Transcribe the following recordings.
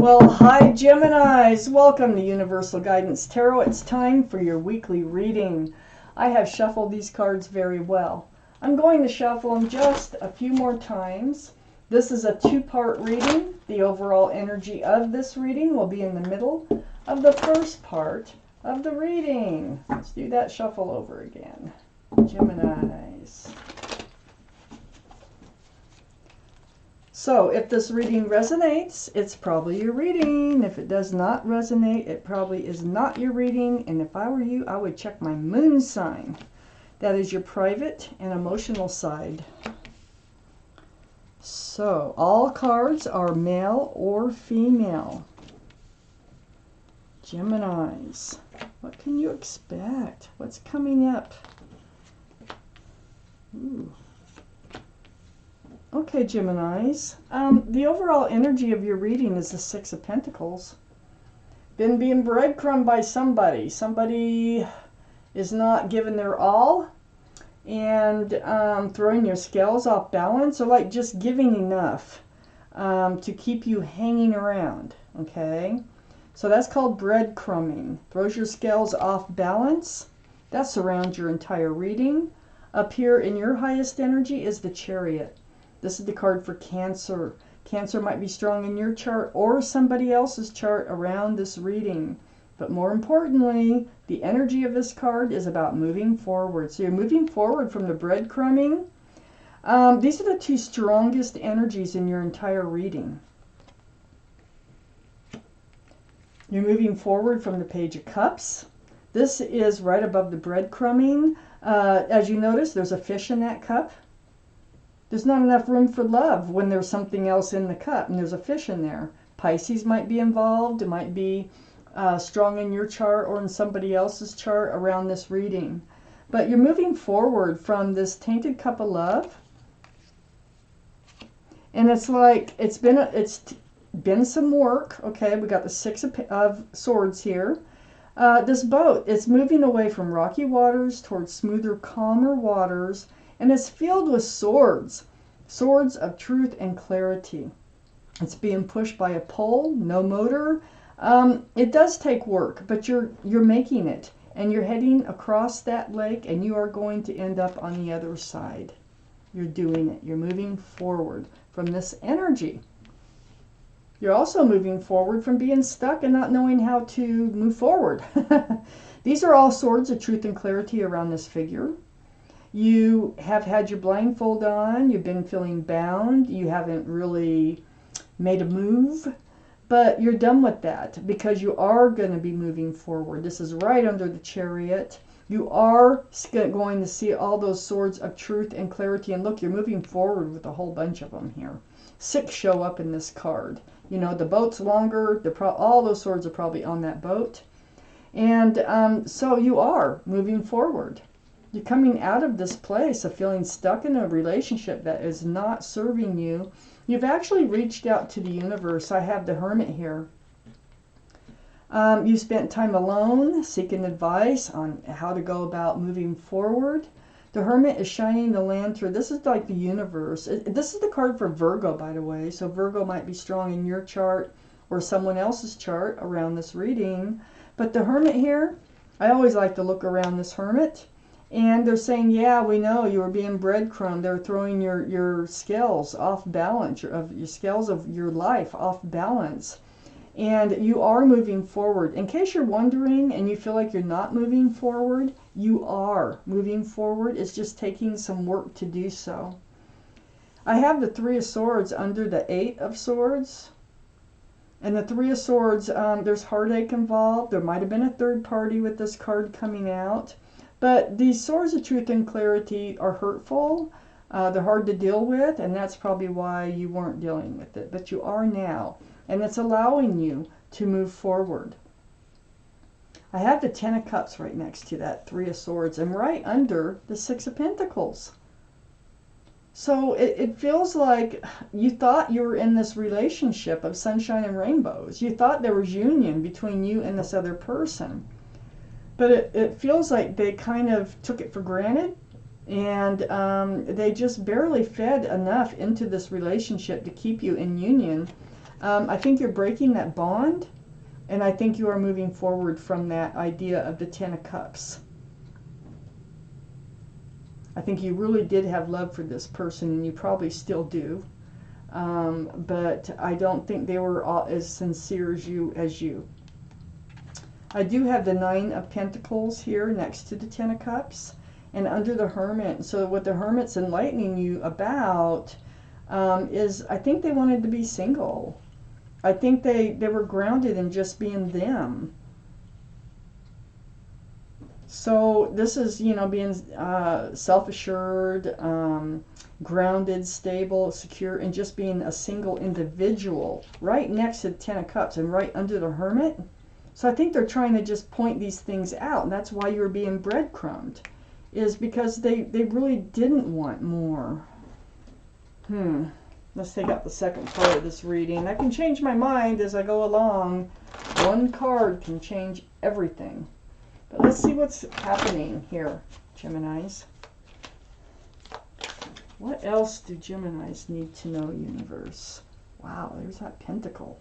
Well, hi Geminis! Welcome to Universal Guidance Tarot. It's time for your weekly reading. I have shuffled these cards very well. I'm going to shuffle them just a few more times. This is a two-part reading. The overall energy of this reading will be in the middle of the first part of the reading. Let's do that shuffle over again. Geminis. So if this reading resonates, it's probably your reading. If it does not resonate, it probably is not your reading. And if I were you, I would check my moon sign. That is your private and emotional side. So all cards are male or female. Geminis, what can you expect? What's coming up? Ooh. Okay, Geminis, the overall energy of your reading is the Six of Pentacles. Been being breadcrumbed by somebody. Somebody is not giving their all and throwing your scales off balance, or like just giving enough to keep you hanging around, okay? So that's called breadcrumbing. Throws your scales off balance. That surrounds your entire reading. Up here in your highest energy is the Chariot. This is the card for Cancer. Cancer might be strong in your chart or somebody else's chart around this reading. But more importantly, the energy of this card is about moving forward. So you're moving forward from the breadcrumbing. These are the two strongest energies in your entire reading. You're moving forward from the Page of Cups. This is right above the breadcrumbing. As you notice, there's a fish in that cup. There's not enough room for love when there's something else in the cup and there's a fish in there. Pisces might be involved. It might be strong in your chart or in somebody else's chart around this reading. But you're moving forward from this tainted cup of love. And it's like it's been some work. Okay, we got the Six of Swords here. This boat, it's moving away from rocky waters towards smoother, calmer waters. And it's filled with swords, swords of truth and clarity. It's being pushed by a pole, no motor. It does take work, but you're making it. And you're heading across that lake, and you are going to end up on the other side. You're doing it. You're moving forward from this energy. You're also moving forward from being stuck and not knowing how to move forward. These are all swords of truth and clarity around this figure. You have had your blindfold on, you've been feeling bound, you haven't really made a move, but you're done with that because you are going to be moving forward. This is right under the Chariot. You are going to see all those swords of truth and clarity, and look, you're moving forward with a whole bunch of them here. 6 show up in this card. You know, the boat's longer, all those swords are probably on that boat. And so you are moving forward. You're coming out of this place of feeling stuck in a relationship that is not serving you. You've actually reached out to the universe. I have the Hermit here. You spent time alone seeking advice on how to go about moving forward. The Hermit is shining the lantern. This is like the universe. This is the card for Virgo, by the way. So Virgo might be strong in your chart or someone else's chart around this reading. But the Hermit here, I always like to look around this Hermit. And they're saying, yeah, we know you were being breadcrumbed. They're throwing your scales off balance, your scales of your life off balance. And you are moving forward. In case you're wondering and you feel like you're not moving forward, you are moving forward. It's just taking some work to do so. I have the 3 of Swords under the 8 of Swords. And the 3 of Swords, there's heartache involved. There might have been a third party with this card coming out. But these swords of truth and clarity are hurtful. They're hard to deal with, and that's probably why you weren't dealing with it. But you are now, and it's allowing you to move forward. I have the 10 of Cups right next to that 3 of Swords, and right under the 6 of Pentacles. So it feels like you thought you were in this relationship of sunshine and rainbows. You thought there was union between you and this other person. But it feels like they kind of took it for granted, and they just barely fed enough into this relationship to keep you in union I think you're breaking that bond, and I think you are moving forward from that idea of the Ten of Cups. I think you really did have love for this person, and you probably still do. But I don't think they were all as sincere as you. I do have the Nine of Pentacles here next to the Ten of Cups and under the Hermit. So what the Hermit's enlightening you about is I think they wanted to be single. I think they were grounded in just being them. So this is, you know, being self-assured, grounded, stable, secure, and just being a single individual right next to the Ten of Cups and right under the Hermit. So I think they're trying to just point these things out, and that's why you're being breadcrumbed, is because they really didn't want more. Let's take out the second part of this reading. I can change my mind as I go along. One card can change everything. But let's see what's happening here, Geminis. What else do Geminis need to know, universe? Wow, there's that pentacle.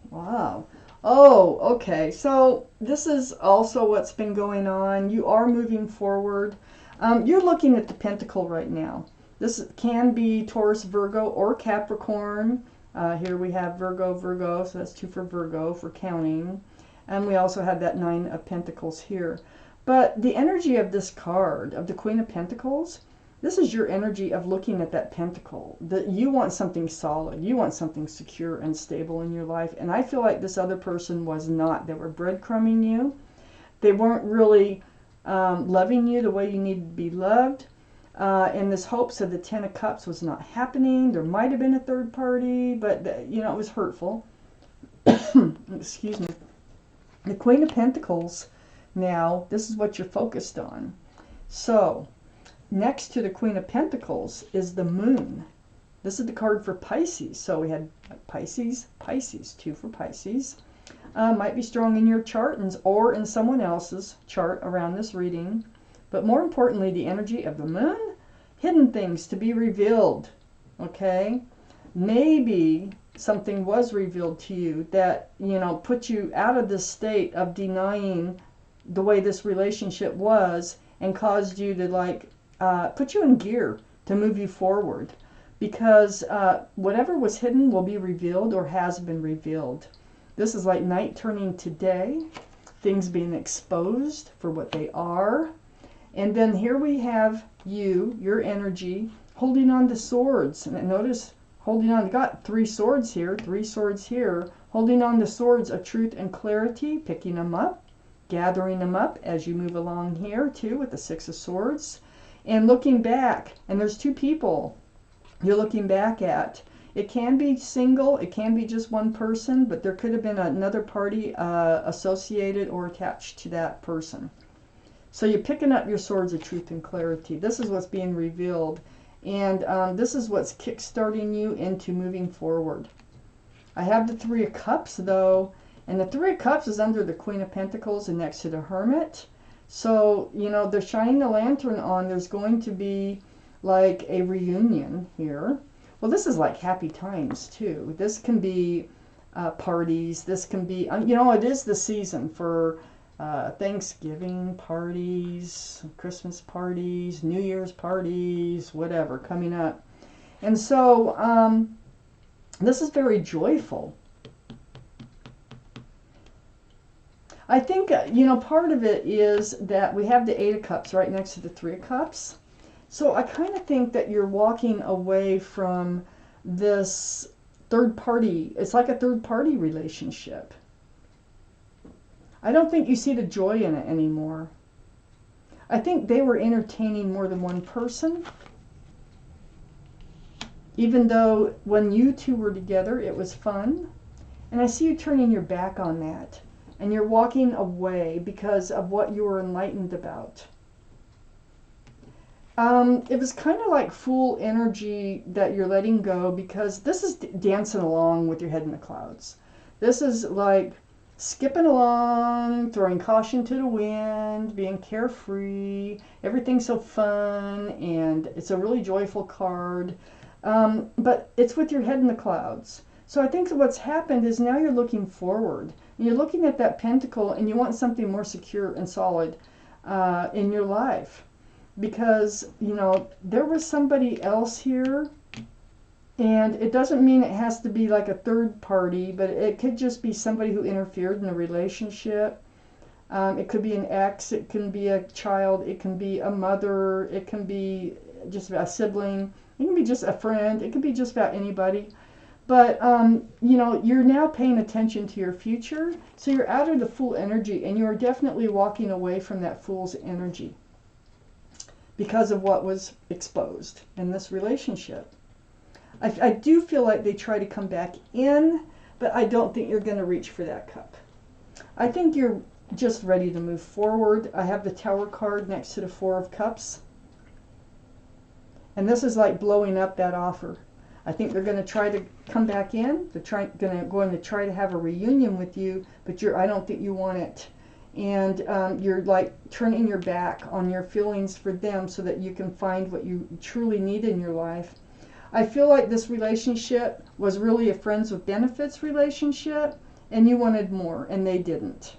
Wow. Oh, okay. So this is also what's been going on. You are moving forward. You're looking at the pentacle right now. This can be Taurus, Virgo, or Capricorn. Here we have Virgo, Virgo. So that's 2 for Virgo for counting. And we also have that 9 of Pentacles here. But the energy of this card, of the Queen of Pentacles, this is your energy of looking at that pentacle. That you want something solid. You want something secure and stable in your life. And I feel like this other person was not. They were breadcrumbing you. They weren't really loving you the way you needed to be loved. And this hopes of the Ten of Cups was not happening. There might have been a third party, but you know, it was hurtful. Excuse me. The Queen of Pentacles, now, this is what you're focused on. So, next to the Queen of Pentacles is the Moon. This is the card for Pisces. So we had Pisces, Pisces, 2 for Pisces. Might be strong in your chart or in someone else's chart around this reading. But more importantly, the energy of the Moon, hidden things to be revealed. Okay? Maybe something was revealed to you that, you know, put you out of this state of denying the way this relationship was and caused you to, like, put you in gear to move you forward, because whatever was hidden will be revealed or has been revealed. This is like night turning to day, things being exposed for what they are. And then here we have you, your energy, holding on to swords. And notice, holding on, got 3 swords here, 3 swords here, holding on to swords of truth and clarity, picking them up, gathering them up as you move along here too with the 6 of Swords. And looking back, and there's 2 people you're looking back at. It can be single, it can be just one person, but there could have been another party associated or attached to that person. So you're picking up your swords of truth and clarity. This is what's being revealed, and this is what's kick-starting you into moving forward. I have the 3 of Cups, though, and the 3 of Cups is under the Queen of Pentacles and next to the Hermit. So, you know, they're shining the lantern on. There's going to be like a reunion here. Well, this is like happy times too. This can be parties. This can be, you know, it is the season for Thanksgiving parties, Christmas parties, New Year's parties, whatever coming up. And so this is very joyful. I think, you know, part of it is that we have the 8 of Cups right next to the 3 of Cups. So I kind of think that you're walking away from this third party. It's like a third party relationship. I don't think you see the joy in it anymore. I think they were entertaining more than one person. Even though when you 2 were together, it was fun. And I see you turning your back on that. And you're walking away because of what you were enlightened about. It was kind of like Fool energy that you're letting go, because this is dancing along with your head in the clouds. This is like skipping along, throwing caution to the wind, being carefree. Everything's so fun, and it's a really joyful card. But it's with your head in the clouds. So I think what's happened is now you're looking forward. And you're looking at that pentacle, and you want something more secure and solid in your life. Because, you know, there was somebody else here, and it doesn't mean it has to be like a third party, but it could just be somebody who interfered in a relationship. It could be an ex, it can be a child, it can be a mother, it can be just a sibling, it can be just a friend, it could be just about anybody. But, you know, you're now paying attention to your future, so you're out of the Fool energy, and you're definitely walking away from that Fool's energy because of what was exposed in this relationship. I do feel like they try to come back in, but I don't think you're going to reach for that cup. I think you're just ready to move forward. I have the Tower card next to the Four of Cups. And this is like blowing up that offer. I think they're going to try to come back in. They're going to try to have a reunion with you, but I don't think you want it. And you're like turning your back on your feelings for them so that you can find what you truly need in your life. I feel like this relationship was really a friends with benefits relationship, and you wanted more, and they didn't.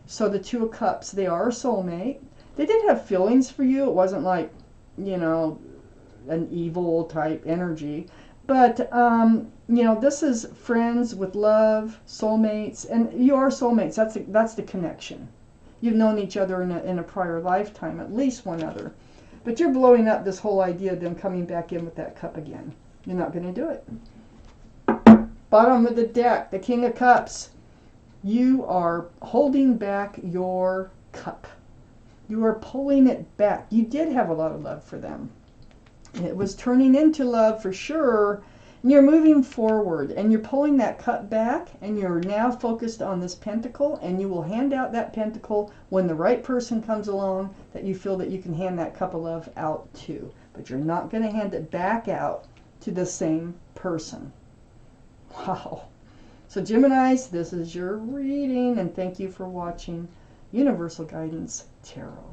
So the Two of Cups, they are a soulmate. They did have feelings for you. It wasn't like, you know, an evil type energy. But, you know, this is friends with love, soulmates, and you are soulmates. That's the connection. You've known each other in a prior lifetime, at least one other. But you're blowing up this whole idea of them coming back in with that cup again. You're not going to do it. Bottom of the deck, the King of Cups. You are holding back your cup. You are pulling it back. You did have a lot of love for them. It was turning into love for sure. And you're moving forward, and you're pulling that cup back, and you're now focused on this pentacle, and you will hand out that pentacle when the right person comes along that you feel that you can hand that cup of love out to. But you're not going to hand it back out to the same person. Wow. So Geminis, this is your reading, and thank you for watching Universal Guidance Tarot.